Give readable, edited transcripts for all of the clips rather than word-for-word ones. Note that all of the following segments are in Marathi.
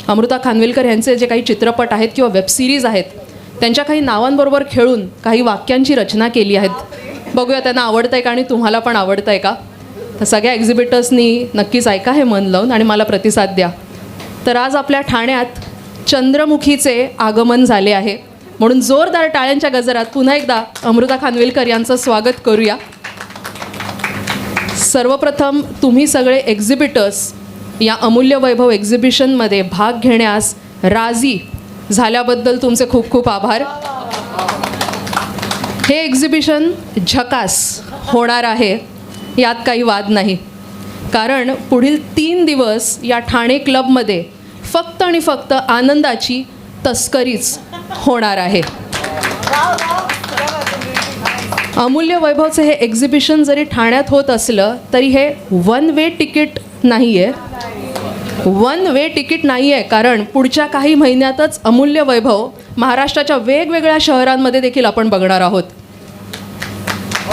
अमृता खानविलकर यांचे जे काही चित्रपट आहेत किंवा वेबसिरीज आहेत त्यांच्या काही नावांबरोबर खेळून काही वाक्यांची रचना केली आहेत. बघूया त्यांना आवडतं आहे का आणि तुम्हाला पण आवडतं आहे का. तर सगळ्या एक्झिबिटर्सनी नक्कीच ऐका हे मन लावून आणि मला प्रतिसाद द्या. तर आज आपल्या ठाण्यात चंद्रमुखीचे आगमन झाले आहे, म्हणून जोरदार टाळ्यांच्या गजरात पुन्हा एकदा अमृता खानविलकर यांचं स्वागत करूया. सर्वप्रथम तुम्ही सगळे एक्झिबिटर्स या अमूल्य वैभव एक्झिबिशनमध्ये भाग घेण्यास राजी झाल्याबद्दल तुमचे खूप खूप आभार. हे एक्झिबिशन झकास होणार आहे यात काही वाद नाही, कारण पुढील 3 दिवस या ठाणे क्लबमध्ये फक्त आणि फक्त आनंदाची तस्करीच होणार आहे. अमूल्य वैभवचे हे एक्झिबिशन जरी ठाण्यात होत असलं तरी हे वन वे तिकीट नाही आहे. वन वे तिकीट नाही आहे, कारण पुढच्या काही महिन्यातच अमूल्य वैभव महाराष्ट्राच्या वेगवेगळ्या शहरांमध्ये देखील आपण बघणार आहोत.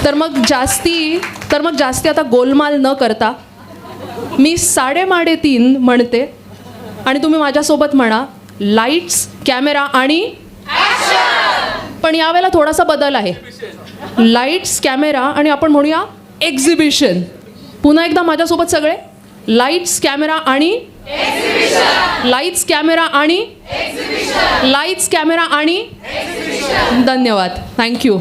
तर मग जास्ती आता गोलमाल न करता मी 3:30 म्हणते आणि तुम्ही माझ्यासोबत म्हणा लाईट्स कॅमेरा आणि पण यावेळेला थोडासा बदल आहे. लाईट्स कॅमेरा आणि आपण म्हणूया एक्झिबिशन. पुन्हा एकदा माझ्यासोबत सगळे लाईट्स कॅमेरा आणि लाईट्स कॅमेरा आणि लाईट्स कॅमेरा आणि धन्यवाद. थँक्यू.